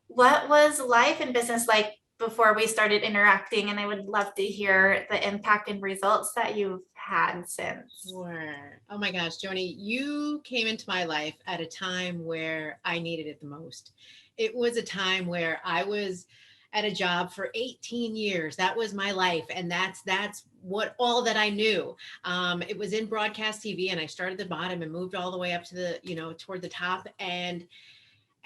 What was life and business like before we started interacting? And I would love to hear the impact and results that you've had since. Sure. Oh my gosh, Joni, you came into my life at a time where I needed it the most. It was a time where I was at a job for 18 years. That was my life, and that's what all that I knew. It was in broadcast TV, and I started at the bottom and moved all the way up to the toward the top. And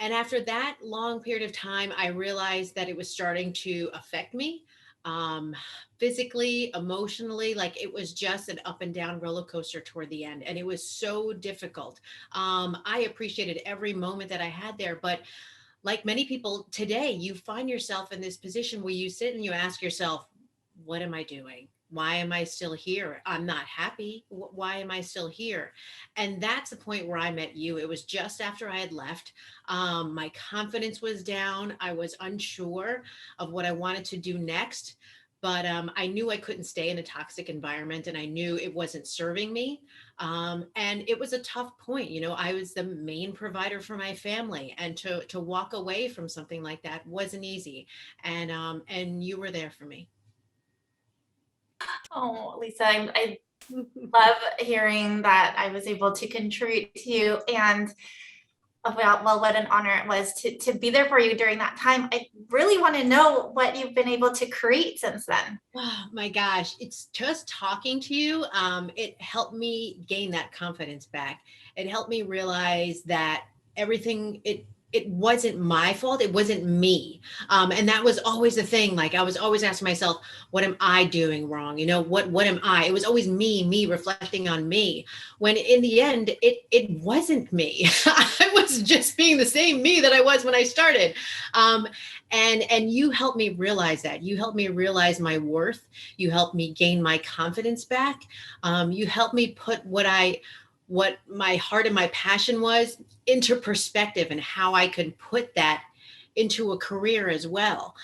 after that long period of time, I realized that it was starting to affect me, um, physically, emotionally. Like it was just an up and down roller coaster toward the end. And it was so difficult. I appreciated every moment that I had there. But like many people today, you find yourself in this position where you sit and you ask yourself, what am I doing? Why am I still here? I'm not happy. Why am I still here? And that's the point where I met you. It was just after I had left. My confidence was down. I was unsure of what I wanted to do next. But I knew I couldn't stay in a toxic environment, and I knew it wasn't serving me. And it was a tough point. I was the main provider for my family, and to walk away from something like that wasn't easy. And you were there for me. Oh, Lisa, I love hearing that I was able to contribute to you. And well, what an honor it was to be there for you during that time. I really want to know what you've been able to create since then. Oh my gosh, it's just talking to you. It helped me gain that confidence back. It helped me realize that everything it wasn't my fault. It wasn't me. And that was always the thing. Like I was always asking myself, what am I doing wrong? What am I? It was always me reflecting on me. When in the end, it wasn't me. I was just being the same me that I was when I started. Um, and you helped me realize that. You helped me realize my worth. You helped me gain my confidence back. You helped me put what my heart and my passion was into perspective, and how I could put that into a career as well.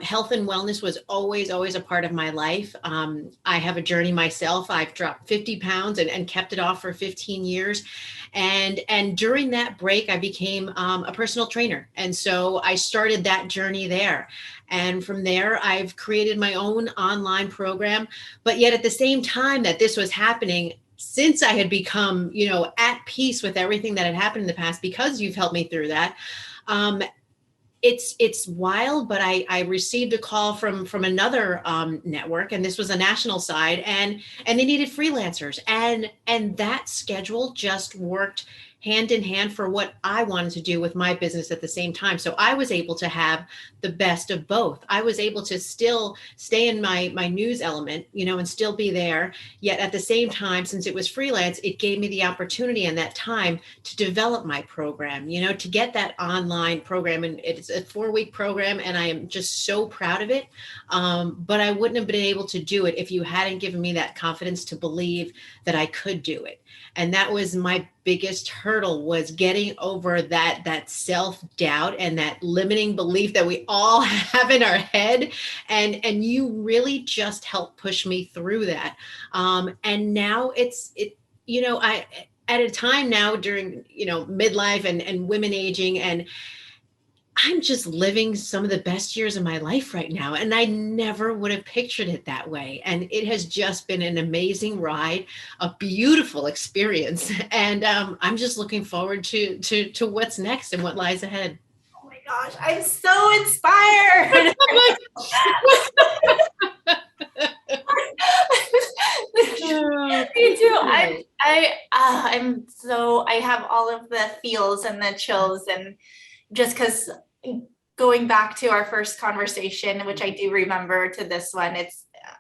Health and wellness was always a part of my life. I have a journey myself. I've dropped 50 pounds and kept it off for 15 years. And during that break, I became a personal trainer. And so I started that journey there. And from there, I've created my own online program. But yet at the same time that this was happening, since I had become, at peace with everything that had happened in the past, because you've helped me through that, um, it's wild. But I received a call from another network, and this was a national side, and they needed freelancers, and that schedule just worked hand in hand for what I wanted to do with my business at the same time. So I was able to have the best of both. I was able to still stay in my news element, and still be there. Yet at the same time, since it was freelance, it gave me the opportunity and that time to develop my program, to get that online program. And it's a 4-week program, and I am just so proud of it. But I wouldn't have been able to do it if you hadn't given me that confidence to believe that I could do it. And that was my biggest hurdle, was getting over that self-doubt and that limiting belief that we all have in our head. And you really just helped push me through that. And now I at a time now during midlife and women aging, and I'm just living some of the best years of my life right now. And I never would have pictured it that way. And it has just been an amazing ride, a beautiful experience. And I'm just looking forward to what's next and what lies ahead. Oh my gosh, I'm so inspired. Me too. I have all of the feels and the chills, and just because going back to our first conversation, which I do remember, to this one,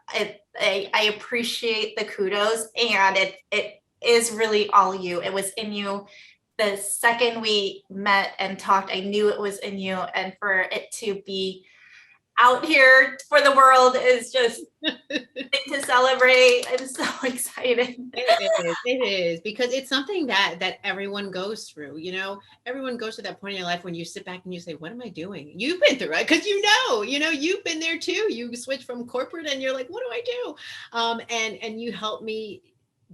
I appreciate the kudos, and it is really all you. It was in you. The second we met and talked, I knew it was in you, and for it to be out here for the world is just to celebrate. I'm so excited. It is because it's something that everyone goes through. Everyone goes to that point in your life when you sit back and you say, what am I doing? You've been through it, because you've been there too. You switch from corporate and you're like, what do I do? And you help me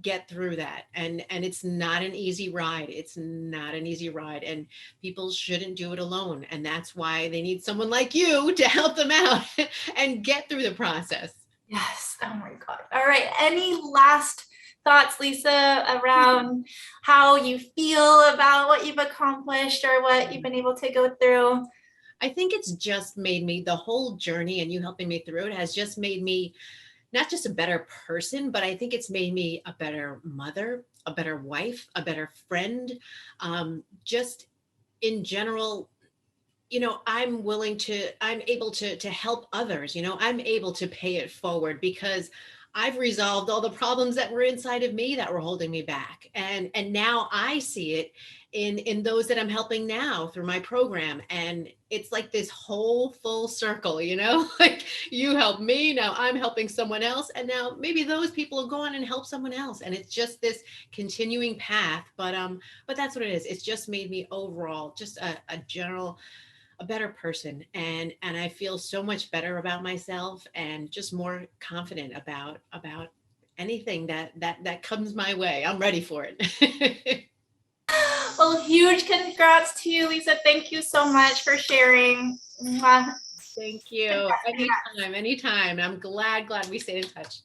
get through that. And it's not an easy ride. It's not an easy ride, and people shouldn't do it alone. And that's why they need someone like you to help them out and get through the process. Yes. Oh my God. All right. Any last thoughts, Lisa, around how you feel about what you've accomplished or what you've been able to go through? I think it's just made me, the whole journey and you helping me through it has just made me not just a better person, but I think it's made me a better mother, a better wife, a better friend. Just in general, I'm able to help others. I'm able to pay it forward because I've resolved all the problems that were inside of me that were holding me back. And now I see it in those that I'm helping now through my program. And it's like this whole full circle, like you help me, now I'm helping someone else. And now maybe those people will go on and help someone else. And it's just this continuing path. But that's what it is. It's just made me overall just a general, a better person, and I feel so much better about myself and just more confident about anything that comes my way. I'm ready for it. Well, huge congrats to you, Lisa. Thank you so much for sharing. Mwah. Thank you. Anytime, anytime. I'm glad we stayed in touch.